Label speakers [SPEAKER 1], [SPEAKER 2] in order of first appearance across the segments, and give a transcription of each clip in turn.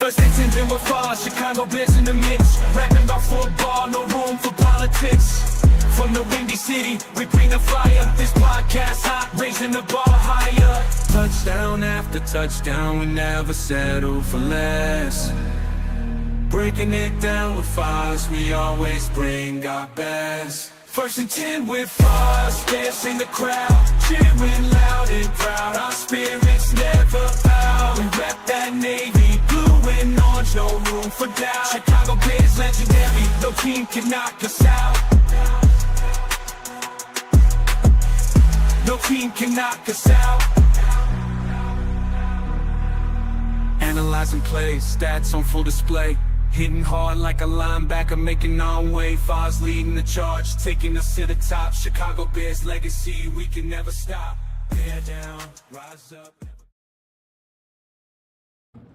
[SPEAKER 1] First and 10 been with Foz, Chicago Bears in the mix. Rapping about football, no room for politics. From the Windy City, we bring the fire. This podcast hot, raising the bar higher. Touchdown after touchdown, we never settle for less. Breaking it down with Foz, we always bring our best. First and 10 with Foz, Bears in the crowd, cheering loud and proud. Our spirits never bow. We rep that Navy blue and orange, no room for doubt. Chicago Bears legendary, no team can knock us out. No team can knock us out. Analyzing plays, stats on full display. Hitting hard like a linebacker, making our way. Foz leading the charge, taking us to the top. Chicago Bears legacy, we can never stop. Bear down, rise up.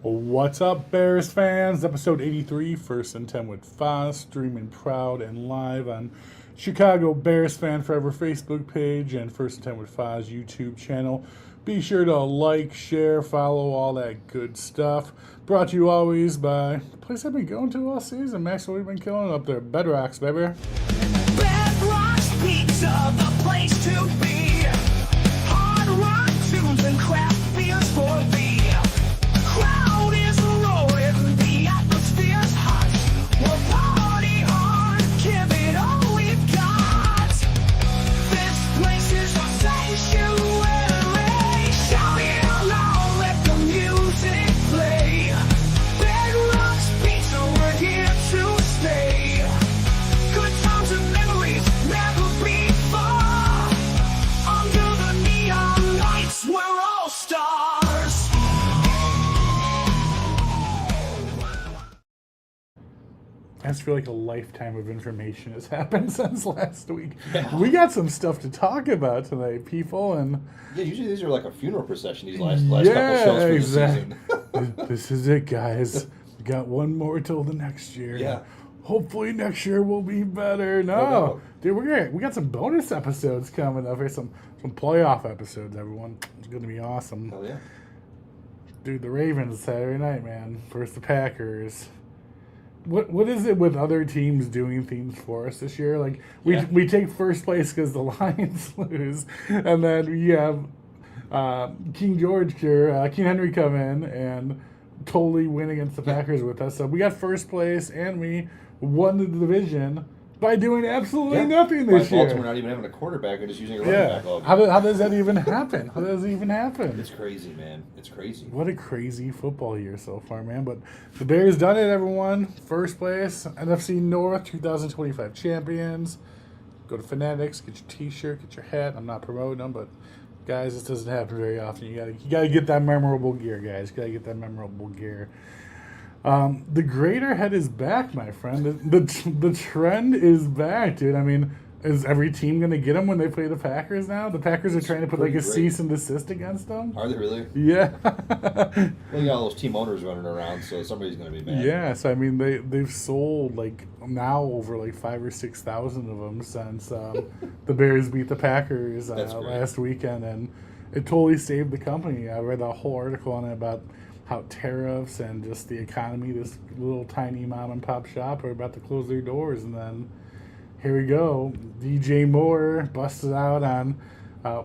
[SPEAKER 2] What's up, Bears fans? Episode 83, First and 10 with Foz, streaming proud and live on Chicago Bears Fan Forever Facebook page and First and 10 with Foz YouTube channel. Be sure to like, share, follow, all that good stuff. Brought to you always by the place I've been going to all season. Maxwell, we've been killing it up there. Bedrocks, baby.
[SPEAKER 3] Bedrocks Pizza, the place to be. Hard rock tunes and craft beers for thee. Crowd is roaring, the atmosphere's hot. We'll party hard, give it all we've got. This place is our sanctuary. Shout it aloud, let the music play. Bedrocks Pizza, we're here to stay. Good times and memories never before. Under the neon lights, we're all stars.
[SPEAKER 2] I just feel like a lifetime of information has happened since last week. Yeah. We got some stuff to talk about tonight, people, and
[SPEAKER 4] yeah, usually these are like a funeral procession. These last couple shows for the season.
[SPEAKER 2] This is it, guys. We got one more till the next year.
[SPEAKER 4] Yeah.
[SPEAKER 2] Hopefully next year will be better. No, dude, we got some bonus episodes coming up here. Some playoff episodes. Everyone, it's going to be awesome.
[SPEAKER 4] Hell yeah,
[SPEAKER 2] dude. The Ravens Saturday night, man, versus the Packers. What is it with other teams doing things for us this year? Like we take first place because the Lions lose, and then we have King Henry come in and totally win against the Packers with us. So we got first place and we won the division by doing absolutely nothing this year.
[SPEAKER 4] Baltimore not even having a quarterback and just using a running back.
[SPEAKER 2] How does that even happen? How does it even happen?
[SPEAKER 4] It's crazy, man. It's crazy.
[SPEAKER 2] What a crazy football year so far, man. But the Bears done it, everyone. First place, NFC North 2025 champions. Go to Fanatics, get your t-shirt, get your hat. I'm not promoting them, but guys, this doesn't happen very often. You gotta get that memorable gear, guys. You gotta get that memorable gear. The greater head is back, my friend. The trend is back, dude. I mean, is every team going to get them when they play the Packers now? The Packers are trying to put like a cease and desist against them.
[SPEAKER 4] Are they really?
[SPEAKER 2] Yeah.
[SPEAKER 4] Well, you got all those team owners running around, so somebody's going to be mad.
[SPEAKER 2] Yeah, so I mean, they've sold like now over like 5,000 or 6,000 of them since the Bears beat the Packers last weekend, and it totally saved the company. I read a whole article on it about how tariffs and just the economy, this little tiny mom and pop shop are about to close their doors, and then here we go. DJ Moore busted out on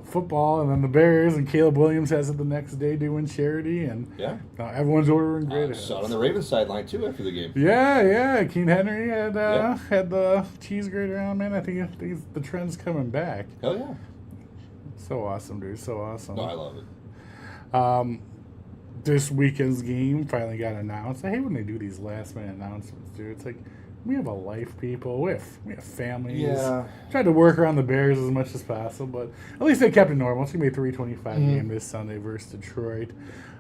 [SPEAKER 2] football, and then the Bears, and Caleb Williams has it the next day doing charity, and now everyone's ordering great.
[SPEAKER 4] Saw it on the Ravens sideline too after the game.
[SPEAKER 2] Yeah. King Henry had the cheese grater on, man. I think the trend's coming back.
[SPEAKER 4] Hell yeah.
[SPEAKER 2] So awesome, dude. So awesome.
[SPEAKER 4] No, I love it.
[SPEAKER 2] This weekend's game finally got announced. I hate when they do these last-minute announcements, dude. It's like, we have a life, people. We have families.
[SPEAKER 4] Yeah.
[SPEAKER 2] Tried to work around the Bears as much as possible, but at least they kept it normal. It's going to be a 3:25 game this Sunday versus Detroit.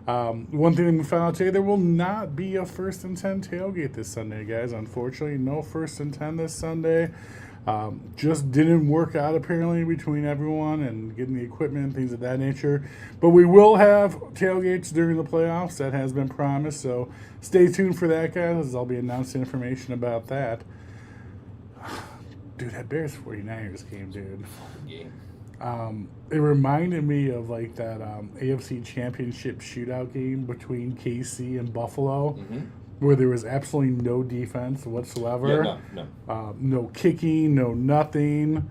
[SPEAKER 2] One thing we found out today, there will not be a First and 10 tailgate this Sunday, guys. Unfortunately, no First and 10 this Sunday. Just didn't work out apparently between everyone and getting the equipment and things of that nature. But we will have tailgates during the playoffs. That has been promised. So stay tuned for that, guys, as I'll be announcing information about that. Dude, that Bears 49ers game, dude.
[SPEAKER 4] Game.
[SPEAKER 2] It reminded me of like that AFC Championship shootout game between KC and Buffalo, where there was absolutely no defense whatsoever.
[SPEAKER 4] Yeah, no.
[SPEAKER 2] No kicking, no nothing.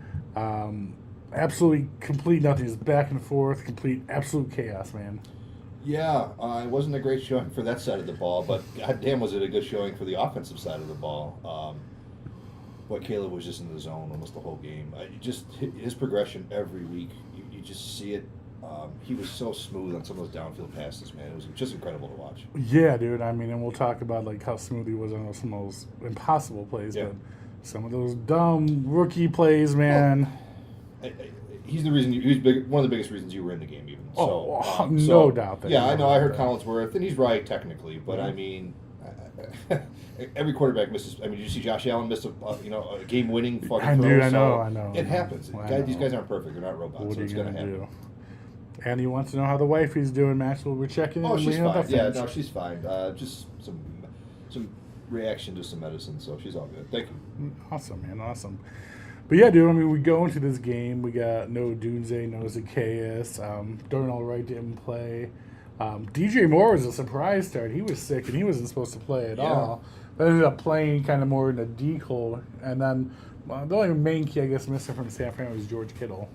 [SPEAKER 2] Absolutely complete nothing. Just back and forth, absolute chaos, man.
[SPEAKER 4] Yeah, it wasn't a great showing for that side of the ball, but goddamn was it a good showing for the offensive side of the ball. But Caleb was just in the zone almost the whole game. His progression every week, you just see it. He was so smooth on some of those downfield passes, man. It was just incredible to watch.
[SPEAKER 2] Yeah, dude. I mean, and we'll talk about like how smooth he was on some of those impossible plays, but some of those dumb rookie plays, man.
[SPEAKER 4] He's the reason. He was big. One of the biggest reasons you were in the game, even.
[SPEAKER 2] No doubt.
[SPEAKER 4] Yeah, I know. I heard Collinsworth, and he's right technically, but I mean, every quarterback misses. I mean, did you see Josh Allen miss a game-winning fucking throw?
[SPEAKER 2] I know.
[SPEAKER 4] It happens. These guys aren't perfect. They're not robots. So it's going to happen.
[SPEAKER 2] And he wants to know how the wifey's doing, Maxwell. We're checking in.
[SPEAKER 4] Oh, she's fine. Yeah, no, she's fine. Just some reaction to some medicine, so she's all good. Thank you.
[SPEAKER 2] Awesome, man. Awesome. But yeah, dude, I mean, we go into this game. We got no Dunze, no Zacchaeus. Darnell Wright didn't play. DJ Moore was a surprise start. He was sick, and he wasn't supposed to play at all. But ended up playing kind of more in a decoy. And then the only main key, I guess, missing from San Fran was George Kittle.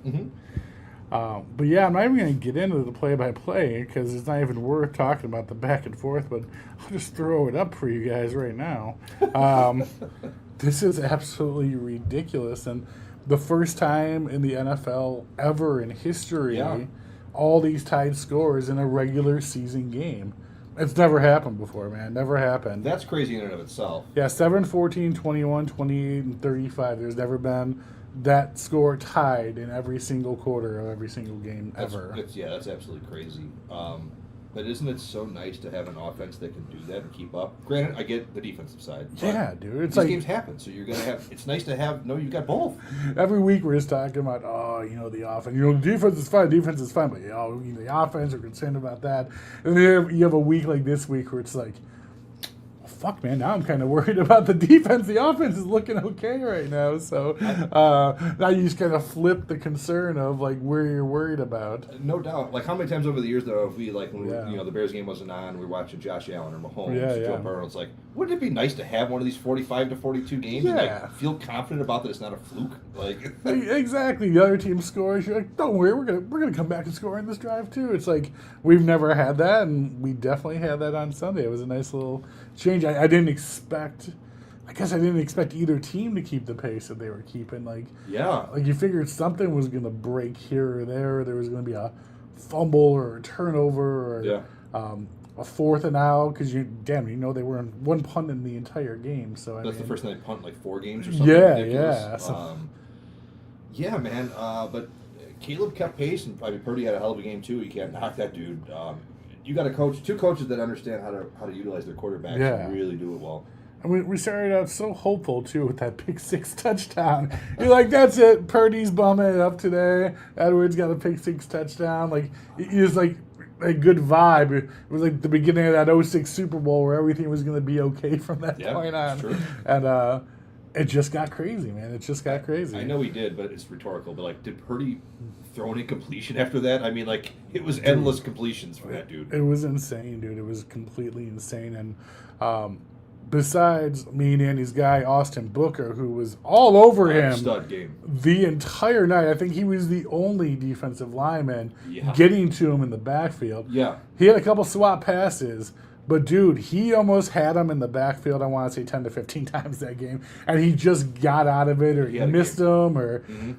[SPEAKER 2] But yeah, I'm not even going to get into the play-by-play because it's not even worth talking about the back and forth, but I'll just throw it up for you guys right now. This is absolutely ridiculous. And the first time in the NFL ever in history, all these tied scores in a regular season game. It's never happened before, man. Never happened.
[SPEAKER 4] That's crazy in and of itself.
[SPEAKER 2] Yeah, 7, 14, 21, 28, and 35. There's never been that score tied in every single quarter of every single game ever.
[SPEAKER 4] That's absolutely crazy. But isn't it so nice to have an offense that can do that and keep up? Granted, I get the defensive side.
[SPEAKER 2] Yeah, dude. It's
[SPEAKER 4] these games happen, so you're gonna have. It's nice to have. No, you got both.
[SPEAKER 2] Every week we're just talking about, the offense. The defense is fine. Defense is fine, but the offense, we're concerned about that. And then you have a week like this week where it's like, fuck, man, now I'm kind of worried about the defense. The offense is looking okay right now. So now you just kind of flip the concern of, like, where you're worried about.
[SPEAKER 4] No doubt. Like, how many times over the years, though, if we, like, when the Bears game wasn't on, we were watching Josh Allen or Mahomes, Joe Burrow, it's like, wouldn't it be nice to have one of these 45 to 42 games and, like, feel confident about that it's not a fluke? Like
[SPEAKER 2] Exactly. The other team scores. You're like, don't worry, we're gonna come back and score in this drive, too. It's like, we've never had that, and we definitely had that on Sunday. It was a nice little change. I didn't expect. I guess I didn't expect either team to keep the pace that they were keeping. Like you figured something was going to break here or there. There was going to be a fumble or a turnover or a 4th and out because they were in one punt in the entire game. So
[SPEAKER 4] that's the first time they punt in like 4 games or something. Ridiculous. Yeah, man. But Caleb kept pace, and probably Purdy had a hell of a game too. You can't knock that dude. You got two coaches that understand how to utilize their quarterbacks and really do it well.
[SPEAKER 2] And we started out so hopeful, too, with that pick 6 touchdown. You're like, that's it. Purdy's bumming it up today. Edwards got a pick 6 touchdown. Like, it was like a good vibe. It was like the beginning of that 06 Super Bowl where everything was going to be okay from that point on. True. And it just got crazy, man. It just got crazy.
[SPEAKER 4] I know he did, but it's rhetorical. But, like, did Purdy throw any completion after that? I mean, like, it was endless completions for that dude.
[SPEAKER 2] It was insane, dude. It was completely insane. And besides me and Andy's guy, Austin Booker, who was all over him
[SPEAKER 4] stud game
[SPEAKER 2] the entire night. I think he was the only defensive lineman getting to him in the backfield. Yeah. He had a couple swap passes. But, dude, he almost had him in the backfield, I want to say 10 to 15 times that game. And he just got out of it or he missed him.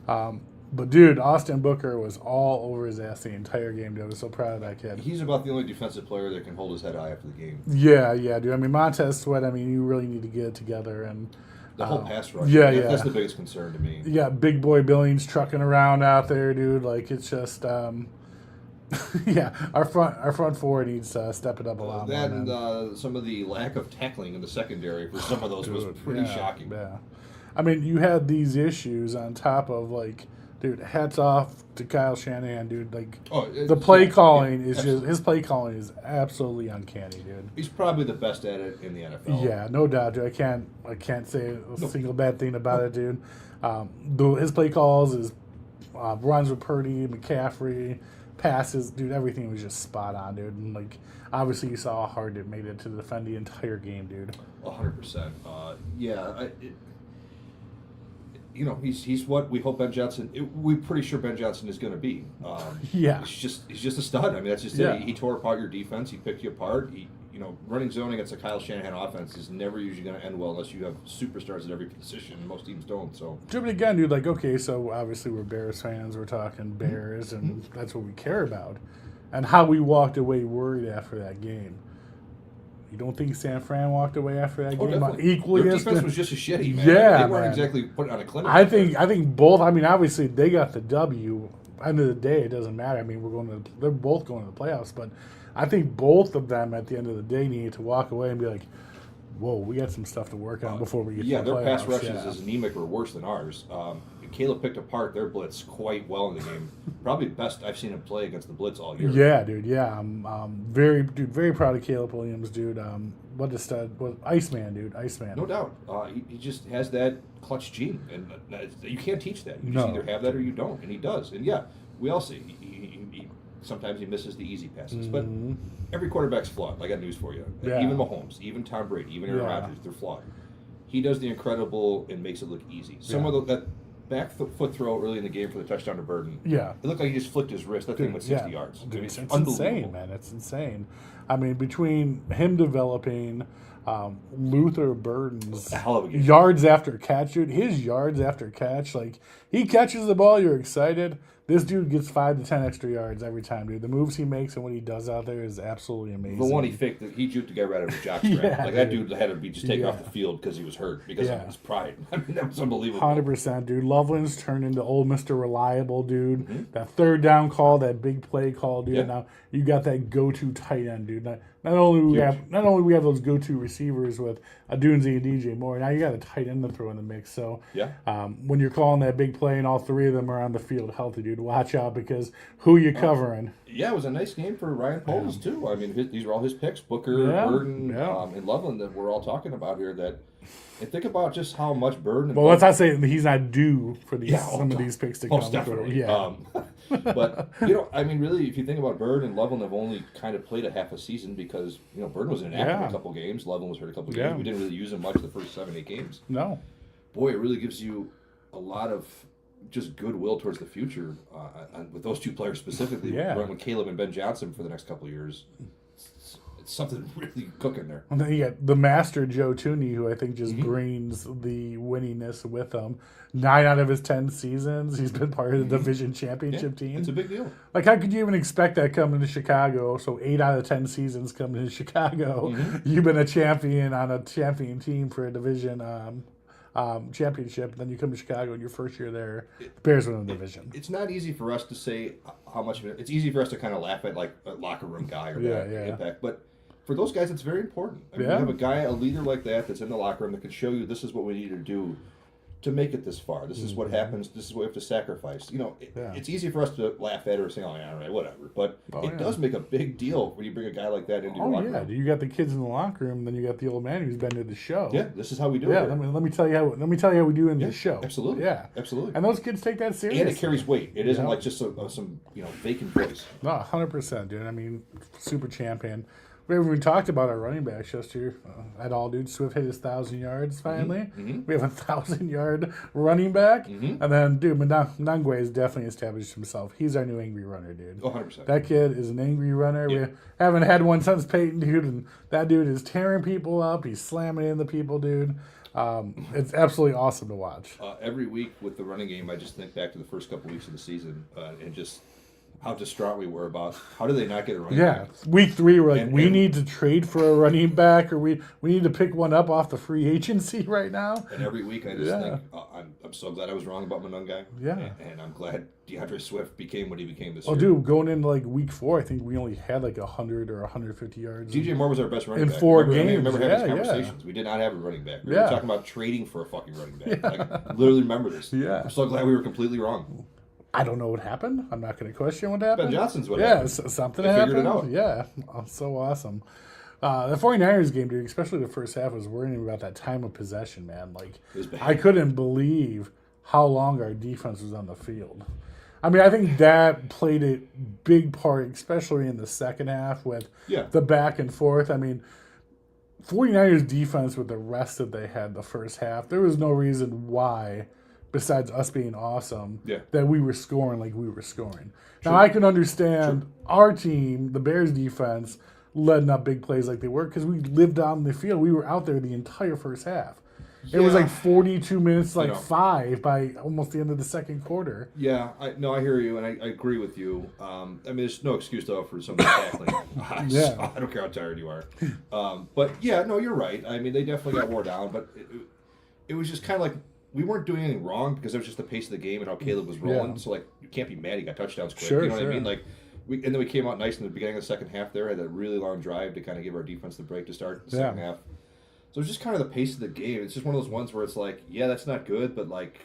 [SPEAKER 2] But, dude, Austin Booker was all over his ass the entire game, dude. I was so proud of that kid.
[SPEAKER 4] He's about the only defensive player that can hold his head high after the game.
[SPEAKER 2] Yeah, dude. I mean, Montez Sweat, you really need to get it together. And
[SPEAKER 4] the whole pass rush. That's the biggest concern to me.
[SPEAKER 2] Yeah, big boy Billings trucking around out there, dude. Like, it's just... our front four needs to step it up a lot more.
[SPEAKER 4] And some of the lack of tackling in the secondary for some of those was pretty shocking.
[SPEAKER 2] Yeah, I mean, you had these issues on top of, like, dude, hats off to Kyle Shanahan, dude. Like, the play calling is just his play calling is absolutely uncanny, dude.
[SPEAKER 4] He's probably the best at it in the NFL.
[SPEAKER 2] Yeah, no doubt, dude. I can't say a single bad thing about it, dude. His play calls is runs with Purdy, McCaffrey, passes, dude, everything was just spot on, dude. And, like, obviously you saw how hard it made it to defend the entire game, dude.
[SPEAKER 4] 100%. He's what we hope Ben Johnson. We're pretty sure Ben Johnson is going to be.
[SPEAKER 2] Yeah.
[SPEAKER 4] He's just a stud. I mean, that's just it. He tore apart your defense. He picked you apart. Running zone against a Kyle Shanahan offense is never usually going to end well unless you have superstars at every position. Most teams don't. So,
[SPEAKER 2] but again, dude, like, okay, so obviously we're Bears fans. We're talking Bears, and that's what we care about. And how we walked away worried after that game. You don't think San Fran walked away after that game equally?
[SPEAKER 4] Their defense was just as shitty, man.
[SPEAKER 2] Yeah,
[SPEAKER 4] they weren't exactly putting on a clinic.
[SPEAKER 2] I think both. I mean, obviously they got the W. End of the day, it doesn't matter. I mean, they're both going to the playoffs, but I think both of them at the end of the day need to walk away and be like, "Whoa, we got some stuff to work on before we get to the playoffs."
[SPEAKER 4] Their pass rushes is anemic or worse than ours. Caleb picked apart their blitz quite well in the game. Probably the best I've seen him play against the blitz all year.
[SPEAKER 2] Yeah, dude. Yeah, I'm very proud of Caleb Williams, dude. What a stud! Iceman, dude. Iceman.
[SPEAKER 4] No doubt. He just has that clutch gene, and you can't teach that. You just either have that or you don't, and he does. And yeah, we all see. He sometimes he misses the easy passes, but every quarterback's flawed. I got news for you.
[SPEAKER 2] Yeah.
[SPEAKER 4] Even Mahomes, even Tom Brady, even Aaron Rodgers, they're flawed. He does the incredible and makes it look easy. Some of that back foot throw early in the game for the touchdown to Burden.
[SPEAKER 2] Yeah.
[SPEAKER 4] It looked like he just flicked his wrist. That thing went 60 yards.
[SPEAKER 2] Dude,
[SPEAKER 4] it's
[SPEAKER 2] it's
[SPEAKER 4] unbelievable.
[SPEAKER 2] insane, man. It's insane. I mean, between him developing Luther Burden's
[SPEAKER 4] A hell of a game.
[SPEAKER 2] yards after catch, dude, his yards after catch, like, he catches the ball, you're excited. This dude gets 5 to 10 extra yards every time, dude. The moves he makes and what he does out there is absolutely amazing.
[SPEAKER 4] The one he faked, he juked to get right out of his jockstrap. That dude had to be just taken off the field because he was hurt because of his pride. I mean, that was unbelievable.
[SPEAKER 2] 100%, dude. Loveland's turned into old Mr. Reliable, dude. That third down call, that big play call, dude.
[SPEAKER 4] Yeah.
[SPEAKER 2] Now you got that go-to tight end, dude. Not only we have those go-to receivers with Adunzi and DJ Moore. Now you got a tight end to throw in the mix. So when you're calling that big play and all three of them are on the field healthy, dude, watch out because who you covering?
[SPEAKER 4] Yeah, it was a nice game for Ryan Poles too. I mean, these were all his picks: Booker, Burden, and Loveland that we're all talking about here. And think about just how much Burden.
[SPEAKER 2] Well, let's not say he's not due for some of these picks to come.
[SPEAKER 4] Most definitely.
[SPEAKER 2] Yeah.
[SPEAKER 4] But I mean, really, if you think about Bird and Loveland have only kind of played a half a season because Bird was inactive a couple games, Loveland was hurt a couple games. We didn't really use him much the first 7-8 games.
[SPEAKER 2] No.
[SPEAKER 4] Boy, it really gives you a lot of just goodwill towards the future with those two players specifically. Running with Caleb and Ben Johnson for the next couple of years. It's something really cooking there.
[SPEAKER 2] And then you got the master Joe Tooney, who I think just brings the winningness with him. 9 out of his 10 seasons, he's been part of the division championship team.
[SPEAKER 4] It's a big deal.
[SPEAKER 2] Like, how could you even expect that coming to Chicago? So 8 out of 10 seasons coming to Chicago. You've been a champion on a champion team for a division championship. Then you come to Chicago in your first year there. The Bears win the division.
[SPEAKER 4] It's not easy for us to say how much of it. It's easy for us to kind of laugh at like a locker room guy or that impact, but for those guys, it's very important. I mean, you have a guy, a leader like that, that's in the locker room that can show you this is what we need to do to make it this far. This is what happens. This is what we have to sacrifice. It's easy for us to laugh at it or say, "Oh yeah, all right, whatever." But it does make a big deal when you bring a guy like that into your locker room.
[SPEAKER 2] You got the kids in the locker room, and then you got the old man who's been to the show.
[SPEAKER 4] Yeah, this is how we do it.
[SPEAKER 2] Yeah, let me tell you how we do in the show.
[SPEAKER 4] Absolutely.
[SPEAKER 2] Yeah,
[SPEAKER 4] absolutely.
[SPEAKER 2] And those kids take that seriously.
[SPEAKER 4] And it carries weight. It isn't like just some vacant voice.
[SPEAKER 2] No, 100%, dude. I mean, super champion. We haven't even talked about our running backs just here at all, dude. Swift hit his 1,000 yards finally. We have a 1,000-yard running back. And then, dude, Mnangagwa has definitely established himself. He's our new angry runner, dude.
[SPEAKER 4] 100%.
[SPEAKER 2] That kid is an angry runner. Yeah. We haven't had one since Peyton, dude, and that dude is tearing people up. He's slamming into people, dude. It's absolutely awesome to watch.
[SPEAKER 4] Every week with the running game, I just think back to the first couple weeks of the season and just how distraught we were about how do they not get a running back.
[SPEAKER 2] Week 3, we're like, we need to trade for a running back, or we need to pick one up off the free agency right now.
[SPEAKER 4] And every week I just think, I'm so glad I was wrong about Mnangagwa.
[SPEAKER 2] Yeah.
[SPEAKER 4] And I'm glad DeAndre Swift became what he became this year.
[SPEAKER 2] Oh, dude, going into like week 4, I think we only had like 100 or 150 yards.
[SPEAKER 4] DJ Moore was our best running back.
[SPEAKER 2] In 4 games.
[SPEAKER 4] I remember having these conversations. We did not have a running back. We were talking about trading for a fucking running back. I literally remember this. I'm so glad we were completely wrong.
[SPEAKER 2] I don't know what happened. I'm not going to question what happened.
[SPEAKER 4] Ben Johnson's what happened.
[SPEAKER 2] Something
[SPEAKER 4] happened.
[SPEAKER 2] Figured it out. Yeah, so awesome. The 49ers game, dude, especially the first half, was worrying about that time of possession, man. Like, I couldn't believe how long our defense was on the field. I mean, I think that played a big part, especially in the second half with the back and forth. I mean, 49ers defense with the rest that they had the first half, there was no reason why, besides us being awesome, that we were scoring like we were scoring. True. Now, I can understand our team, the Bears defense, letting up big plays like they were because we lived on the field. We were out there the entire first half. It was like 42 minutes, like 5 by almost the end of the second quarter.
[SPEAKER 4] Yeah, I hear you, and I agree with you. I mean, there's no excuse, though, for some of the tackling. I don't care how tired you are. But, yeah, no, you're right. I mean, they definitely got wore down, but it was just kind of like we weren't doing anything wrong because it was just the pace of the game and how Caleb was rolling. Yeah. So, like, you can't be mad he got touchdowns quick. You know what I mean? Like, and then we came out nice in the beginning of the second half there, had that really long drive to kind of give our defense the break to start the second half. So it's just kind of the pace of the game. It's just one of those ones where it's like, yeah, that's not good, but like,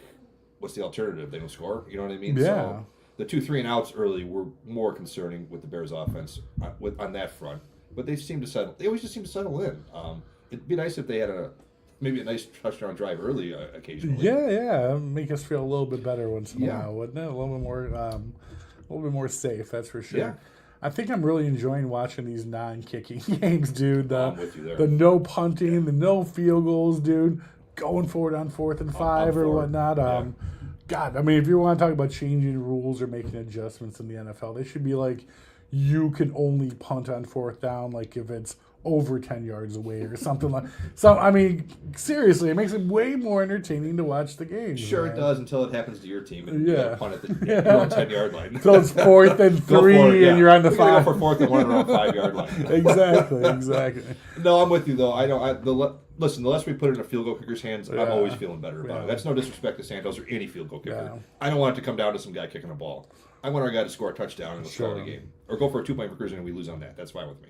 [SPEAKER 4] what's the alternative? They don't score. You know what I mean?
[SPEAKER 2] Yeah.
[SPEAKER 4] So the 2 3-and-outs early were more concerning with the Bears' offense on that front. But they seem to settle. They always just seem to settle in. It'd be nice if they had maybe a nice touchdown drive early occasionally.
[SPEAKER 2] Yeah, make us feel a little bit better once in a while, wouldn't it? A little bit more safe. That's for sure. Yeah. I think I'm really enjoying watching these non-kicking games, dude.
[SPEAKER 4] I'm with you there.
[SPEAKER 2] The no punting, the no field goals, dude. Going for it on 4th and 5 or whatnot. God, I mean, if you want to talk about changing rules or making adjustments in the NFL, they should be like, you can only punt on 4th down, like if it's over 10 yards away or something like. So I mean, seriously, it makes it way more entertaining to watch the game.
[SPEAKER 4] Sure, man. It does until it happens to your team and you punt at the 10-yard line.
[SPEAKER 2] So it's 4th and 3, and you're on the 5.
[SPEAKER 4] Go for 4th and 1 around 5-yard line.
[SPEAKER 2] Exactly.
[SPEAKER 4] No, I'm with you though. Listen, the less we put it in a field goal kicker's hands, I'm always feeling better about it. That's no disrespect to Santos or any field goal kicker. I don't want it to come down to some guy kicking a ball. I want our guy to score a touchdown and score the game, or go for a 2-point conversion and we lose on that. That's fine with me.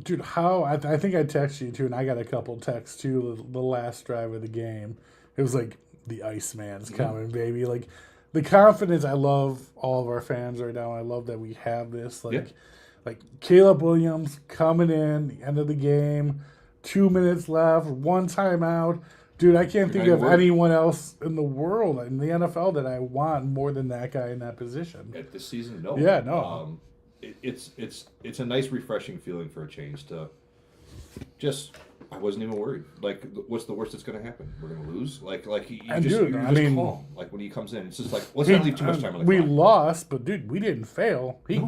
[SPEAKER 2] Dude, I think I texted you too, and I got a couple texts too. The last drive of the game, it was like the Iceman's coming, baby. Like the confidence. I love all of our fans right now. I love that we have this. Like Caleb Williams coming in, the end of the game, 2 minutes left, 1 timeout. Dude, I can't think of anyone else in the world in the NFL that I want more than that guy in that position.
[SPEAKER 4] At this season, no.
[SPEAKER 2] Yeah, no.
[SPEAKER 4] It's a nice, refreshing feeling for a change to just. I wasn't even worried. Like, what's the worst that's going to happen? We're going to lose. You're just calm. Like when he comes in, it's just like let's not leave too much time on the clock.
[SPEAKER 2] We lost, but dude, we didn't fail. He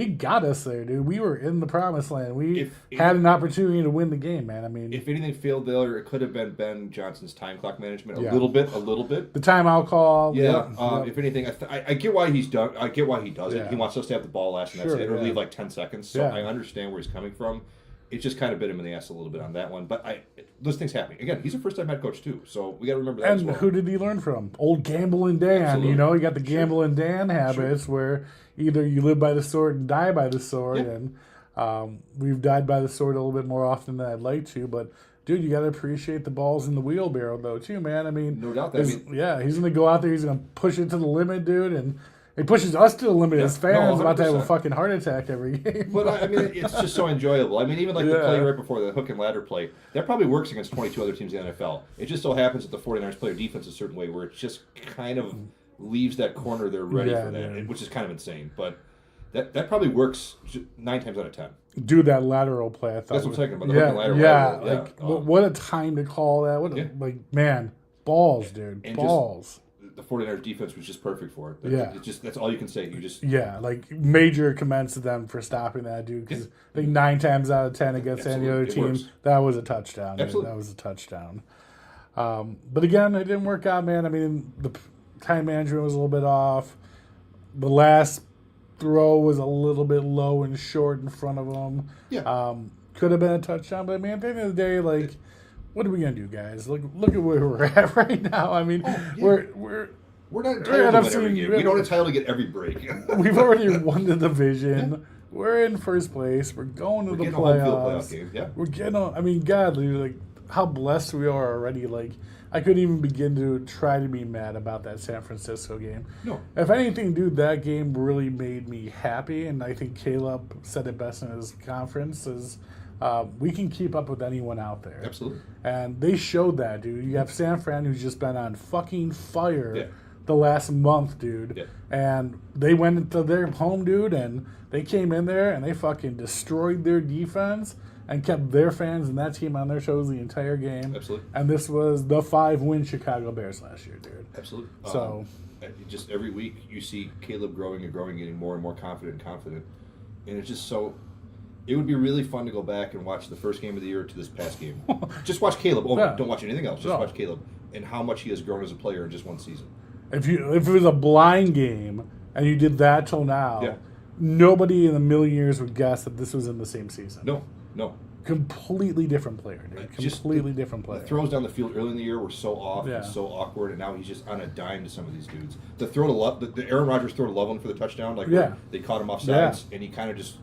[SPEAKER 2] got us there, dude. We were in the promised land. We had an opportunity to win the game, man. I mean,
[SPEAKER 4] if anything failed there, it could have been Ben Johnson's time clock management a little bit. The
[SPEAKER 2] timeout call.
[SPEAKER 4] Yeah. If anything, I get why he's done. I get why he does it. He wants us to have the ball last, and that's it, or leave like 10 seconds. So I understand where he's coming from. It just kind of bit him in the ass a little bit on that one. But those things happening. Again, he's a first-time head coach, too. So we got to remember that as well.
[SPEAKER 2] And who did he learn from? Old Gamble and Dan. Absolutely. You know, he got the Gamble and Dan habits where either you live by the sword and die by the sword. And we've died by the sword a little bit more often than I'd like to. But, dude, you got to appreciate the balls in the wheelbarrow, though, too, man. I mean,
[SPEAKER 4] no doubt.
[SPEAKER 2] He's going to go out there. He's going to push it to the limit, dude. And he pushes us to the limit as fans, about to have a fucking heart attack every game.
[SPEAKER 4] But, I mean, it's just so enjoyable. I mean, even like the play right before the hook and ladder play, that probably works against 22 other teams in the NFL. It just so happens that the 49ers play defense a certain way where it just kind of leaves that corner there ready for that, which is kind of insane. But that probably works 9 times out of 10.
[SPEAKER 2] Do that lateral play, I thought.
[SPEAKER 4] That's what I'm talking about, the hook and ladder.
[SPEAKER 2] What a time to call that. Man, balls, dude. And balls.
[SPEAKER 4] The 49ers defense was just perfect for it. That's all you can say.
[SPEAKER 2] Major commends to them for stopping that, dude. Because I think 9 times out of 10 against any other team, that was a touchdown.
[SPEAKER 4] Absolutely.
[SPEAKER 2] That was a touchdown. But again, it didn't work out, man. I mean, the time management was a little bit off. The last throw was a little bit low and short in front of him.
[SPEAKER 4] Yeah.
[SPEAKER 2] Could have been a touchdown, but man, at the end of the day, what are we gonna do, guys? Look at where we're at right now. I mean, we're
[SPEAKER 4] not entitled to win every game. We don't entitled to get every break.
[SPEAKER 2] We've already won the division. Yeah. We're in first place. We're going to the playoffs.
[SPEAKER 4] Game. Yeah.
[SPEAKER 2] We're getting on. I mean, God, dude, how blessed we are already. I couldn't even begin to try to be mad about that San Francisco game.
[SPEAKER 4] No.
[SPEAKER 2] If anything, dude, that game really made me happy, and I think Caleb said it best in his conference is. We can keep up with anyone out there.
[SPEAKER 4] Absolutely.
[SPEAKER 2] And they showed that, dude. You have San Fran, who's just been on fucking fire the last month, dude.
[SPEAKER 4] Yeah.
[SPEAKER 2] And they went into their home, dude, and they came in there and they fucking destroyed their defense and kept their fans and that team on their shows the entire game.
[SPEAKER 4] Absolutely.
[SPEAKER 2] And this was the 5-win Chicago Bears last year, dude.
[SPEAKER 4] Absolutely.
[SPEAKER 2] So
[SPEAKER 4] just every week you see Caleb growing and growing, getting more and more confident, and it's just so. It would be really fun to go back and watch the first game of the year to this past game. Just watch Caleb. Oh,
[SPEAKER 2] Yeah.
[SPEAKER 4] don't watch anything else. Just
[SPEAKER 2] No.
[SPEAKER 4] watch Caleb and how much he has grown as a player in just one season.
[SPEAKER 2] if it was a blind game and you did that till now,
[SPEAKER 4] Yeah.
[SPEAKER 2] nobody in a million years would guess that this was in the same season.
[SPEAKER 4] No.
[SPEAKER 2] Completely different player, dude.
[SPEAKER 4] Just
[SPEAKER 2] Completely different player.
[SPEAKER 4] The throws down the field early in the year were so off
[SPEAKER 2] Yeah.
[SPEAKER 4] and so awkward, and now he's just on a dime to some of these dudes. The throw to the Aaron Rodgers throw to Loveland for the touchdown, like
[SPEAKER 2] Yeah.
[SPEAKER 4] they caught him off sides, and he kind of just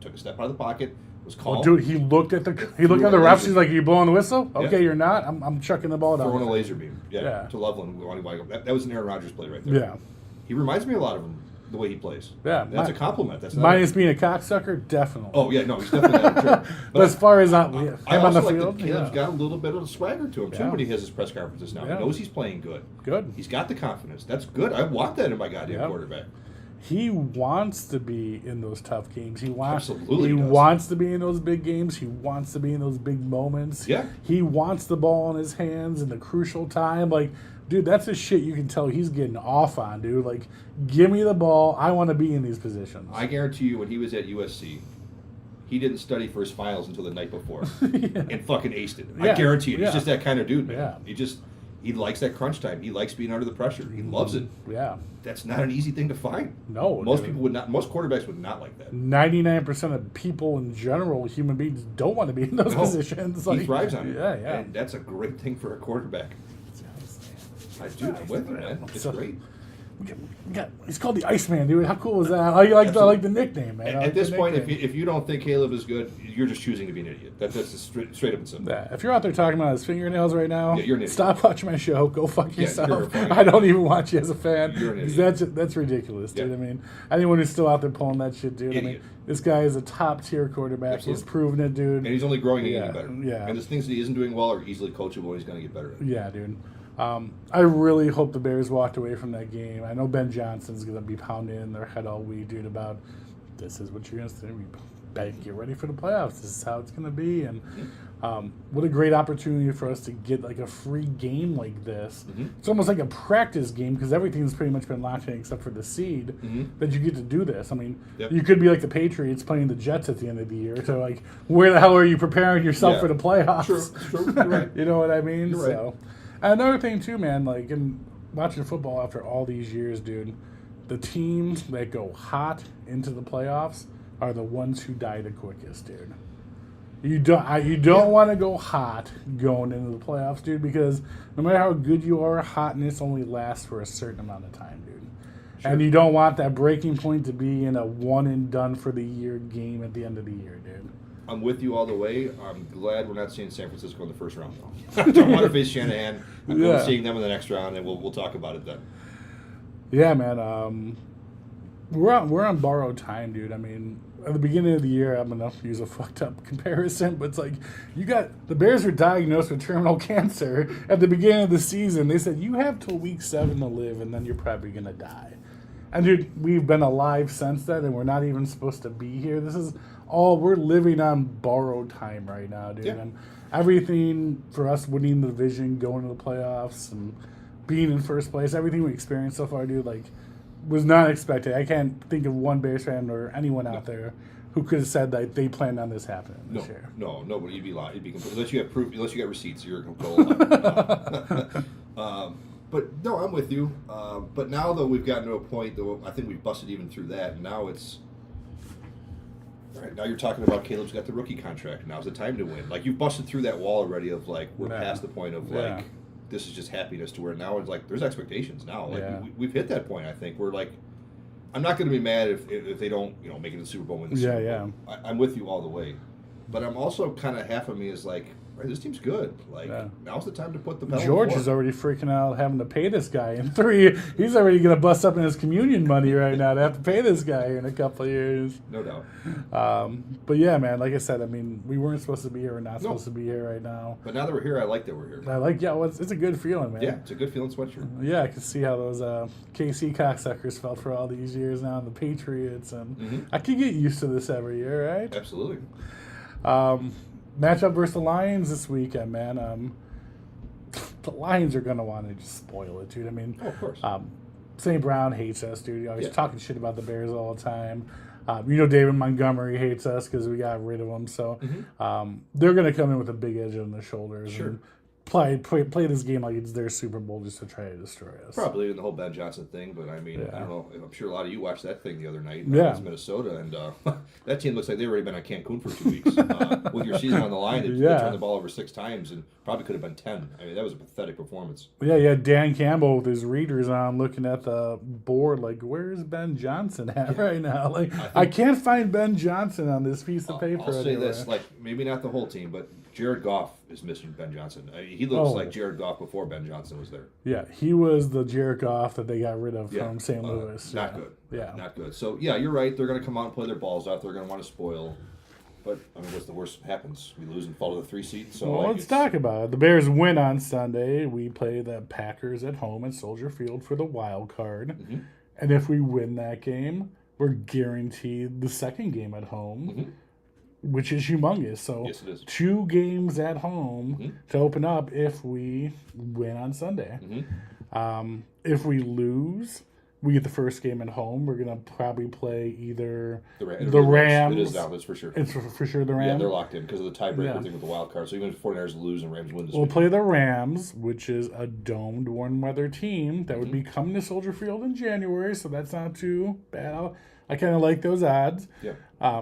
[SPEAKER 4] took a step out of the pocket, was calm.
[SPEAKER 2] Oh, dude, he looked at the refs. He's like, "You blowing the whistle? Okay,
[SPEAKER 4] Yeah.
[SPEAKER 2] you're not. I'm chucking the ball down."
[SPEAKER 4] Throwing a laser beam,
[SPEAKER 2] Yeah.
[SPEAKER 4] to Loveland. That was an Aaron Rodgers play right there.
[SPEAKER 2] Yeah,
[SPEAKER 4] He reminds me a lot of him, the way he plays.
[SPEAKER 2] Yeah,
[SPEAKER 4] That's a compliment. That's not
[SPEAKER 2] minus being a cocksucker, definitely.
[SPEAKER 4] Oh, yeah, no, he's definitely not a jerk.
[SPEAKER 2] But as far as him
[SPEAKER 4] I
[SPEAKER 2] on
[SPEAKER 4] also
[SPEAKER 2] the
[SPEAKER 4] like
[SPEAKER 2] field,
[SPEAKER 4] that Caleb's
[SPEAKER 2] yeah.
[SPEAKER 4] got a little bit of swagger to him, too,
[SPEAKER 2] Yeah.
[SPEAKER 4] when he has his press conferences now.
[SPEAKER 2] Yeah.
[SPEAKER 4] He knows he's playing good.
[SPEAKER 2] Good.
[SPEAKER 4] He's got the confidence. That's good. I want that in my goddamn
[SPEAKER 2] Yeah.
[SPEAKER 4] quarterback.
[SPEAKER 2] He wants to be in those tough games.
[SPEAKER 4] Absolutely
[SPEAKER 2] He
[SPEAKER 4] he does.
[SPEAKER 2] wants to be in those big games. He wants to be in those big moments.
[SPEAKER 4] Yeah.
[SPEAKER 2] He wants the ball in his hands in the crucial time. Like, dude, that's the shit you can tell he's getting off on, dude. Like, give me the ball. I want to be in these positions.
[SPEAKER 4] I guarantee you, when he was at USC, he didn't study for his finals until the night before and fucking aced it. I
[SPEAKER 2] Yeah.
[SPEAKER 4] guarantee it. He's
[SPEAKER 2] Yeah.
[SPEAKER 4] just that kind of dude, man.
[SPEAKER 2] Yeah.
[SPEAKER 4] He likes that crunch time. He likes being under the pressure. He loves it.
[SPEAKER 2] Yeah.
[SPEAKER 4] That's not an easy thing to find.
[SPEAKER 2] No.
[SPEAKER 4] Most
[SPEAKER 2] dude.
[SPEAKER 4] people would not. Most quarterbacks would not like that.
[SPEAKER 2] 99% of people in general, human beings, don't want to be in those
[SPEAKER 4] No.
[SPEAKER 2] positions.
[SPEAKER 4] He thrives on it.
[SPEAKER 2] Yeah, yeah.
[SPEAKER 4] And that's a great thing for a quarterback. I do. I'm with you, man. It's
[SPEAKER 2] So-
[SPEAKER 4] great.
[SPEAKER 2] He's called the Iceman, dude. How cool is that? I like the nickname, man. I
[SPEAKER 4] At
[SPEAKER 2] like
[SPEAKER 4] this
[SPEAKER 2] the
[SPEAKER 4] point,
[SPEAKER 2] nickname.
[SPEAKER 4] if you don't think Caleb is good, you're just choosing to be an idiot. That's straight up and simple.
[SPEAKER 2] Yeah, if you're out there talking about his fingernails right now,
[SPEAKER 4] Yeah, you're an idiot.
[SPEAKER 2] stop watching my show. Go fuck
[SPEAKER 4] you're
[SPEAKER 2] yourself.
[SPEAKER 4] a fucking
[SPEAKER 2] I don't even watch you as a fan.
[SPEAKER 4] You're an
[SPEAKER 2] 'Cause
[SPEAKER 4] idiot.
[SPEAKER 2] that's ridiculous, dude.
[SPEAKER 4] Yeah.
[SPEAKER 2] I mean, anyone who's still out there pulling that shit, dude. I mean,
[SPEAKER 4] Idiot.
[SPEAKER 2] this guy is a top tier quarterback.
[SPEAKER 4] Absolutely.
[SPEAKER 2] He's proven it, dude.
[SPEAKER 4] And he's only growing and
[SPEAKER 2] Yeah,
[SPEAKER 4] getting better.
[SPEAKER 2] yeah.
[SPEAKER 4] And the things that he isn't doing well are easily coachable, and he's going to get better at it.
[SPEAKER 2] Yeah, dude. I really hope the Bears walked away from that game. I know Ben Johnson's going to be pounding in their head all week, dude, about this is what you're going to do. Get ready for the playoffs. This is how it's going to be. And what a great opportunity for us to get like a free game like this.
[SPEAKER 4] Mm-hmm.
[SPEAKER 2] It's almost like a practice game because everything's pretty much been locked in except for the seed that you get to do this. I mean,
[SPEAKER 4] Yep.
[SPEAKER 2] you could be like the Patriots playing the Jets at the end of the year. So, like, where the hell are you preparing yourself
[SPEAKER 4] Yeah.
[SPEAKER 2] for the playoffs?
[SPEAKER 4] True. You're right.
[SPEAKER 2] You know what I mean?
[SPEAKER 4] You're right.
[SPEAKER 2] So, and another thing too, man, like in watching football after all these years, dude, the teams that go hot into the playoffs are the ones who die the quickest, dude. You don't want to go hot going into the playoffs, dude, because no matter how good you are, hotness only lasts for a certain amount of time, dude.
[SPEAKER 4] Sure.
[SPEAKER 2] And you don't want that breaking point to be in a one and done for the year game at the end of the year, dude.
[SPEAKER 4] I'm with you all the way. I'm glad we're not seeing San Francisco in the first round, though. I don't want to face Shanahan. I'm going
[SPEAKER 2] Yeah.
[SPEAKER 4] to seeing them in the next round, and we'll talk about it then.
[SPEAKER 2] Yeah, man. We're on borrowed time, dude. I mean, at the beginning of the year, I'm gonna use a fucked up comparison, but it's like the Bears were diagnosed with terminal cancer at the beginning of the season. They said you have till week 7 to live, and then you're probably gonna die. And dude, we've been alive since then, and we're not even supposed to be here. This is we're living on borrowed time right now, dude.
[SPEAKER 4] Yeah.
[SPEAKER 2] And everything for us winning the division, going to the playoffs, and being in first place, everything we experienced so far, dude, like, was not expected. I can't think of one Bears fan or anyone out there who could have said that they planned on this happening this year.
[SPEAKER 4] No, but you'd be lying. You'd be unless you have proof, unless you got receipts, you're a complete lie. But no, I'm with you. But now, though, we've gotten to a point, though, I think we've busted even through that, and now it's all right. Now you're talking about Caleb's got the rookie contract. Now's the time to win. Like, you've busted through that wall already of like we're
[SPEAKER 2] Yeah.
[SPEAKER 4] past the point of
[SPEAKER 2] Yeah.
[SPEAKER 4] like this is just happiness to where now it's like there's expectations now. Like
[SPEAKER 2] Yeah.
[SPEAKER 4] we've hit that point. I think we're like. I'm not going to be mad if they don't, make it to the Super Bowl, win the Super Bowl.
[SPEAKER 2] Yeah.
[SPEAKER 4] I'm with you all the way. But I'm also kind of half of me is like, right, this team's good. Like, now's the time to put the pedal
[SPEAKER 2] George
[SPEAKER 4] forward.
[SPEAKER 2] is already freaking out having to pay this guy in 3. He's already going to bust up in his communion money right now to have to pay this guy in a couple of years.
[SPEAKER 4] No doubt.
[SPEAKER 2] But yeah, man, like I said, I mean, we weren't supposed to be here. We're not supposed to be here right now.
[SPEAKER 4] But now that we're here, I like that we're here.
[SPEAKER 2] Well, it's a good feeling, man.
[SPEAKER 4] Yeah, it's a good feeling sweatshirt.
[SPEAKER 2] Yeah, I can see how those KC cocksuckers felt for all these years now, and the Patriots, and I could get used to this every year, right?
[SPEAKER 4] Absolutely.
[SPEAKER 2] Matchup versus the Lions this weekend, man. The Lions are gonna want to just spoil it, dude. I mean,
[SPEAKER 4] of course.
[SPEAKER 2] St. Brown hates us, dude. He's always talking shit about the Bears all the time. David Montgomery hates us because we got rid of him. So they're going to come in with a big edge on their shoulders and play this game like it's their Super Bowl just to try to destroy us.
[SPEAKER 4] Probably in the whole Ben Johnson thing, but I mean, I don't know. I'm sure a lot of you watched that thing the other night in Minnesota, and that team looks like they've already been on Cancun for 2 weeks. With your season on the line, they turned the ball over 6 times and probably could have been 10. I mean, that was a pathetic performance.
[SPEAKER 2] Yeah, Dan Campbell with his readers on looking at the board like, where's Ben Johnson at right now? Like, I can't find Ben Johnson on this piece of paper.
[SPEAKER 4] I'll say this, like, maybe not the whole team, but Jared Goff is missing Ben Johnson. I mean, he looks like Jared Goff before Ben Johnson was there.
[SPEAKER 2] Yeah, he was the Jared Goff that they got rid of from St. Louis.
[SPEAKER 4] Not good.
[SPEAKER 2] Yeah.
[SPEAKER 4] Not good. So, yeah, you're right. They're going to come out and play their balls out. They're going to want to spoil. But, I mean, what's the worst that happens? We lose and fall to the 3 seed. So,
[SPEAKER 2] well, let's talk about it. The Bears win on Sunday. We play the Packers at home at Soldier Field for the wild card. And if we win that game, we're guaranteed the second game at home. Which is humongous. So
[SPEAKER 4] yes, it is.
[SPEAKER 2] 2 games at home to open up if we win on Sunday. If we lose, we get the first game at home. We're going to probably play either the Rams.
[SPEAKER 4] It is now, that's for sure.
[SPEAKER 2] It's for sure the Rams.
[SPEAKER 4] Yeah, they're locked in because of the tiebreaker thing with the wild card. So even if 49ers lose and Rams win this week.
[SPEAKER 2] We'll play the Rams, which is a domed warm weather team that would be coming to Soldier Field in January, so that's not too bad. I kind of like those odds.
[SPEAKER 4] Yeah.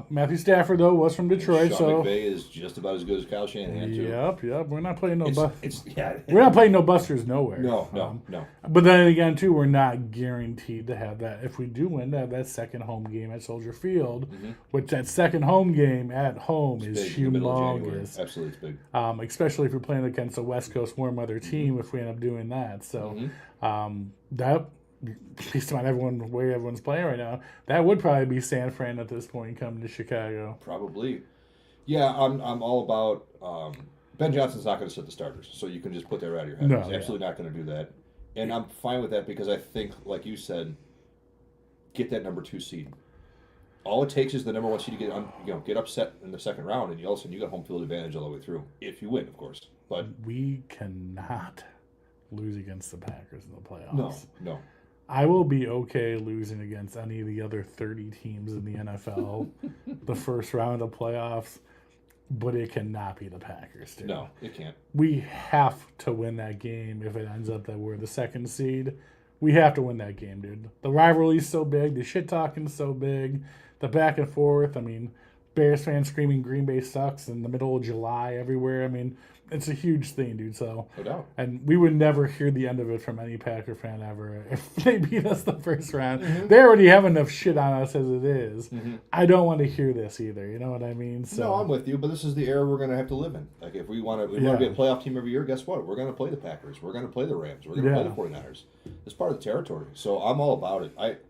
[SPEAKER 2] Matthew Stafford, though, was from Detroit.
[SPEAKER 4] Sean McVay is just about as good as Kyle Shanahan, too.
[SPEAKER 2] Yep. We're not playing no
[SPEAKER 4] we're
[SPEAKER 2] not playing no busters nowhere.
[SPEAKER 4] No.
[SPEAKER 2] But then again, too, we're not guaranteed to have that. If we do win, to have that second home game at Soldier Field, which that second home game at home is humongous.
[SPEAKER 4] Absolutely, it's big.
[SPEAKER 2] Especially if you're playing against a West Coast warm weather team, if we end up doing that. So that, based on the way everyone's playing right now, that would probably be San Fran at this point coming to Chicago.
[SPEAKER 4] Probably. Yeah, I'm all about Ben Johnson's not going to set the starters, so you can just put that right out of your head.
[SPEAKER 2] No,
[SPEAKER 4] He's absolutely not going to do that. And I'm fine with that because I think, like you said, get that number 2 seed. All it takes is the number 1 seed to get upset in the second round, and all of a sudden you got home field advantage all the way through. If you win, of course. But
[SPEAKER 2] we cannot lose against the Packers in the playoffs.
[SPEAKER 4] No.
[SPEAKER 2] I will be okay losing against any of the other 30 teams in the NFL the first round of playoffs, but it cannot be the Packers, dude.
[SPEAKER 4] No, it can't.
[SPEAKER 2] We have to win that game if it ends up that we're the second seed. We have to win that game, dude. The rivalry's so big. The shit-talking's so big. The back and forth. I mean, Bears fans screaming Green Bay sucks in the middle of July everywhere. I mean, it's a huge thing, dude. So,
[SPEAKER 4] no doubt.
[SPEAKER 2] And we would never hear the end of it from any Packer fan ever if they beat us the first round. They already have enough shit on us as it is. I don't want to hear this either. You know what I mean? So,
[SPEAKER 4] no, I'm with you, but this is the era we're going to have to live in. Like, if we want to be a playoff team every year, guess what? We're going to play the Packers. We're going to play the Rams. We're going to play the 49ers. It's part of the territory. So I'm all about it.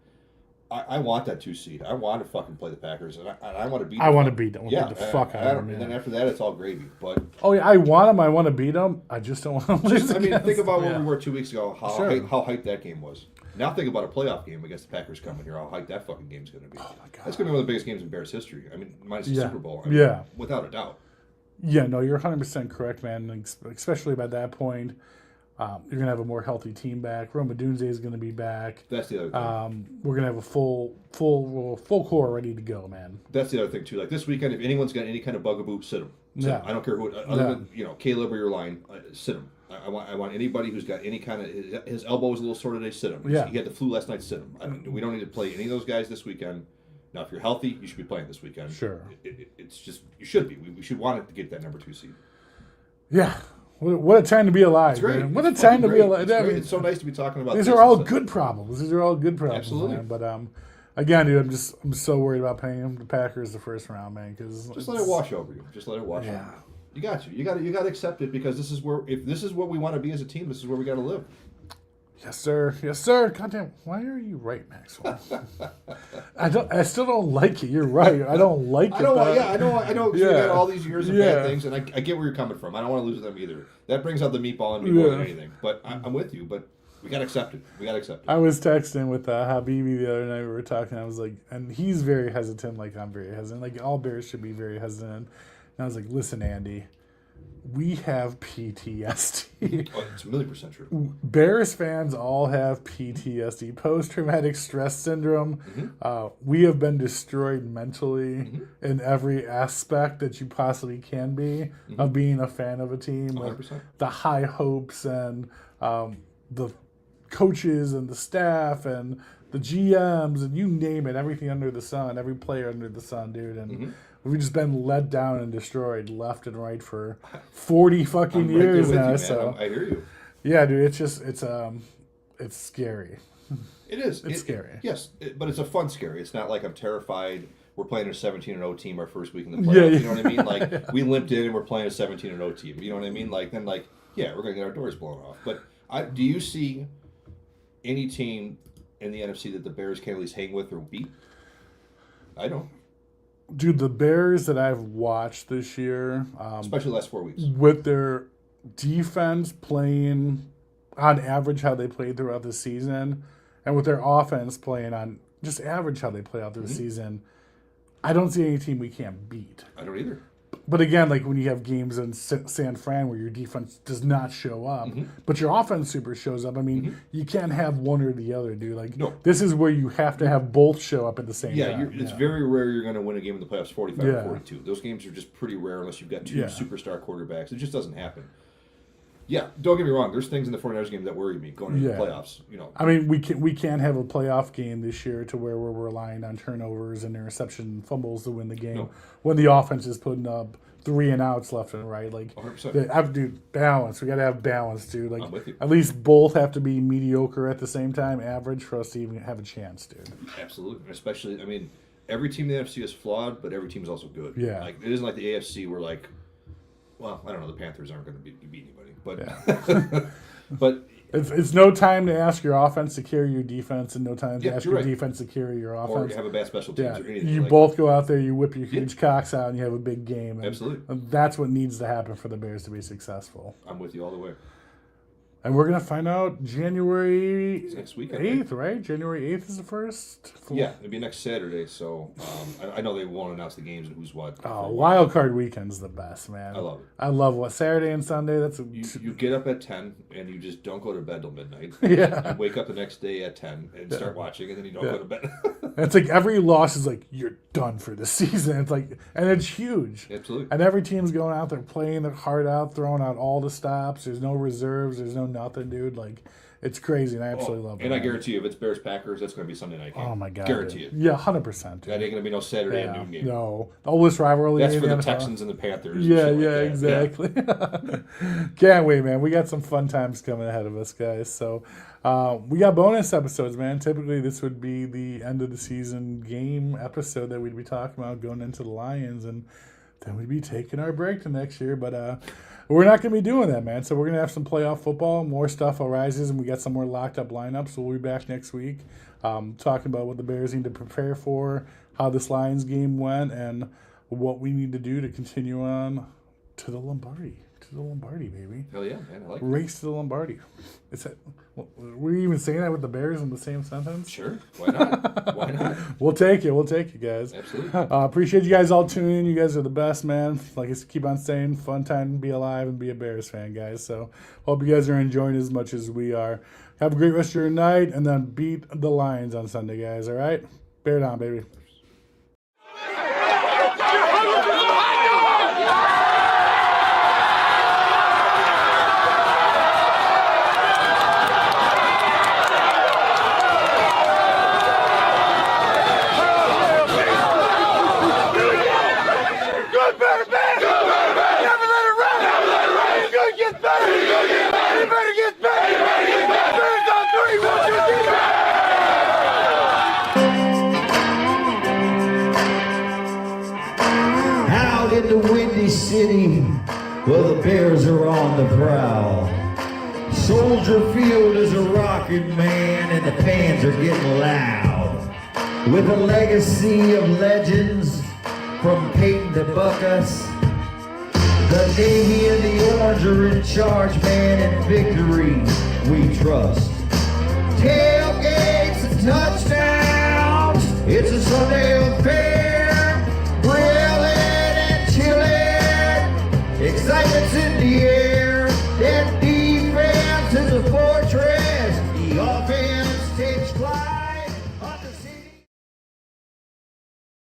[SPEAKER 4] I want that 2 seed. I want to fucking play the Packers, and I want to beat them.
[SPEAKER 2] I want to beat them.
[SPEAKER 4] Yeah,
[SPEAKER 2] beat the fuck out of them.
[SPEAKER 4] And then after that, it's all gravy. But
[SPEAKER 2] I want them. I want to beat them. I just don't want to lose.
[SPEAKER 4] I mean, think about where we were 2 weeks ago. How hyped that game was. Now think about a playoff game against the Packers coming here. How hyped that fucking game's going to be. Oh my god, that's going to be one of the biggest games in Bears history. I mean, minus the Super Bowl. I mean, without a doubt.
[SPEAKER 2] Yeah, no, you're 100% correct, man. Especially by that point. You're going to have a more healthy team back. Roma Dunze is going to be back.
[SPEAKER 4] That's the other thing.
[SPEAKER 2] We're going to have a full core ready to go, man.
[SPEAKER 4] That's the other thing, too. Like this weekend, if anyone's got any kind of bugaboo, sit them.
[SPEAKER 2] Yeah.
[SPEAKER 4] I don't care who, other than Caleb or your line, sit them. I want anybody who's got any kind of, his elbow was a little sore today, sit him.
[SPEAKER 2] Yeah.
[SPEAKER 4] He had the flu last night, sit him. I mean, we don't need to play any of those guys this weekend. Now, if you're healthy, you should be playing this weekend.
[SPEAKER 2] Sure.
[SPEAKER 4] It's just, you should be. We should want it to get that number 2 seed.
[SPEAKER 2] Yeah. What a time to be alive,
[SPEAKER 4] it's great.
[SPEAKER 2] Man. What a time to be alive.
[SPEAKER 4] It's so nice to be talking about
[SPEAKER 2] these
[SPEAKER 4] this.
[SPEAKER 2] Are all good problems.
[SPEAKER 4] Absolutely.
[SPEAKER 2] Man. But again, dude, I'm so worried about playing the Packers the first round, man. Because
[SPEAKER 4] just let it wash over you. Just let it wash over you. You got to. You got to accept it because this is where if this is what we want to be as a team, this is where we got to live.
[SPEAKER 2] Yes, sir. Yes, sir. Goddamn, why are you right, Maxwell? I still don't like it. You're right. I don't like it.
[SPEAKER 4] I know. We got all these years of
[SPEAKER 2] Yeah.
[SPEAKER 4] bad things, and I get where you're coming from. I don't want to lose them either. That brings out the meatball in me more than anything. But I'm with you. But we got to accept it.
[SPEAKER 2] I was texting with Habibi the other night. We were talking. I was like, and he's very hesitant. Like I'm very hesitant. Like all Bears should be very hesitant. And I was like, listen, Andy. We have PTSD.
[SPEAKER 4] Oh, it's 1,000,000% true.
[SPEAKER 2] Bears fans all have PTSD, post-traumatic stress syndrome. We have been destroyed mentally in every aspect that you possibly can be of being a fan of a team.
[SPEAKER 4] 100%.
[SPEAKER 2] The high hopes and the coaches and the staff and the GMs and you name it, everything under the sun, every player under the sun, dude. And we've just been let down and destroyed left and right for 40 fucking years now. So
[SPEAKER 4] I hear you.
[SPEAKER 2] Yeah, dude, it's scary.
[SPEAKER 4] It is.
[SPEAKER 2] It's scary.
[SPEAKER 4] Yes, but it's a fun scary. It's not like I'm terrified. We're playing a 17-0 team our first week in the playoffs.
[SPEAKER 2] Yeah.
[SPEAKER 4] You know what I mean? Like we limped in and we're playing a 17-0 team. You know what I mean? Like then, yeah, we're gonna get our doors blown off. But do you see any team in the NFC that the Bears can at least hang with or beat? I don't.
[SPEAKER 2] Dude, the Bears that I've watched this year,
[SPEAKER 4] Especially the last 4 weeks.
[SPEAKER 2] with their defense playing on average how they played throughout the season, and with their offense playing on just average how they play out through the season, I don't see any team we can't beat.
[SPEAKER 4] I don't either.
[SPEAKER 2] But again, like when you have games in San Fran where your defense does not show up, but your offense super shows up, I mean, you can't have one or the other, dude. Like,
[SPEAKER 4] No.
[SPEAKER 2] this is where you have to have both show up at the same time.
[SPEAKER 4] It's very rare you're going to win a game in the playoffs 45 or 42. Those games are just pretty rare unless you've got two superstar quarterbacks. It just doesn't happen. Yeah, don't get me wrong. There's things in the 49ers game that worry me going into the playoffs. You know,
[SPEAKER 2] I mean, we can't have a playoff game this year to where we're relying on turnovers and interception fumbles to win the game when the offense is putting up 3 and outs left and right. Like,
[SPEAKER 4] 100%.
[SPEAKER 2] I have to do balance. We got to have balance, dude. Like,
[SPEAKER 4] I'm with you.
[SPEAKER 2] at least both have to be mediocre at the same time, average for us to even have a chance, dude.
[SPEAKER 4] Absolutely. Especially, I mean, every team in the NFC is flawed, but every team is also good.
[SPEAKER 2] Yeah.
[SPEAKER 4] Like it isn't like the AFC where like, well, I don't know, the Panthers aren't going to beat anybody, but but
[SPEAKER 2] It's no time to ask your offense to carry your defense and no time to ask your
[SPEAKER 4] right.
[SPEAKER 2] defense to carry your
[SPEAKER 4] or
[SPEAKER 2] offense.
[SPEAKER 4] have a bad special teams
[SPEAKER 2] Yeah,
[SPEAKER 4] or anything.
[SPEAKER 2] you
[SPEAKER 4] like
[SPEAKER 2] both go out there, you whip your huge cocks out, and you have a big game. And
[SPEAKER 4] Absolutely.
[SPEAKER 2] That's what needs to happen for the Bears to be successful.
[SPEAKER 4] I'm with you all the way.
[SPEAKER 2] And we're going to find out January
[SPEAKER 4] Next week,
[SPEAKER 2] 8th, right? January 8th is the first?
[SPEAKER 4] Yeah, it'll be next Saturday. So I know they won't announce the games and who's what.
[SPEAKER 2] Oh, wild card weekend's the best, man.
[SPEAKER 4] I love it.
[SPEAKER 2] I love what Saturday and Sunday. That's
[SPEAKER 4] You get up at 10 and you just don't go to bed till midnight.
[SPEAKER 2] Yeah.
[SPEAKER 4] You wake up the next day at 10 and start watching, and then you don't go to bed.
[SPEAKER 2] It's like every loss is like you're done for the season. It's like, and it's huge.
[SPEAKER 4] Absolutely.
[SPEAKER 2] And every team's going out there playing their heart out, throwing out all the stops. There's no reserves. There's no nothing, dude. Like, it's crazy, and I absolutely love it.
[SPEAKER 4] And I guarantee you, if it's Bears Packers, that's going to be Sunday night game.
[SPEAKER 2] Oh my god,
[SPEAKER 4] guarantee
[SPEAKER 2] dude.
[SPEAKER 4] it.
[SPEAKER 2] Yeah, 100%.
[SPEAKER 4] That ain't going to be no Saturday at noon game.
[SPEAKER 2] No, the oldest rivalry.
[SPEAKER 4] That's
[SPEAKER 2] in
[SPEAKER 4] for the
[SPEAKER 2] NFL.
[SPEAKER 4] Texans and the Panthers.
[SPEAKER 2] Yeah,
[SPEAKER 4] and
[SPEAKER 2] yeah,
[SPEAKER 4] shit like that.
[SPEAKER 2] exactly. Can't wait, man. We got some fun times coming ahead of us, guys. So we got bonus episodes, man. Typically, this would be the end of the season game episode that we'd be talking about going into the Lions, and then we'd be taking our break to next year. But we're not going to be doing that, man. So we're going to have some playoff football, more stuff arises, and we got some more locked up lineups. So we'll be back next week talking about what the Bears need to prepare for, how this Lions game went, and what we need to do to continue on to the Lombardi. To the Lombardi, baby.
[SPEAKER 4] Hell yeah, man. I like it.
[SPEAKER 2] Race to the Lombardi. Were you even saying that with the Bears in the same sentence?
[SPEAKER 4] Sure. Why not? Why not?
[SPEAKER 2] We'll take it. We'll take it, guys.
[SPEAKER 4] Absolutely.
[SPEAKER 2] Appreciate you guys all tuning in. You guys are the best, man. Like I keep on saying, fun time to be alive and be a Bears fan, guys. So hope you guys are enjoying as much as we are. Have a great rest of your night, and then beat the Lions on Sunday, guys. All right? Bear down, baby.
[SPEAKER 5] Out in the windy city, Well, the Bears are on the prowl. Soldier Field is a rockin', man, and the fans are getting loud. With a legacy of legends from Peyton to Buckus, the Navy and the Orange are in charge, man, and victory we trust. Tailgates and touchdowns, it's a Sunday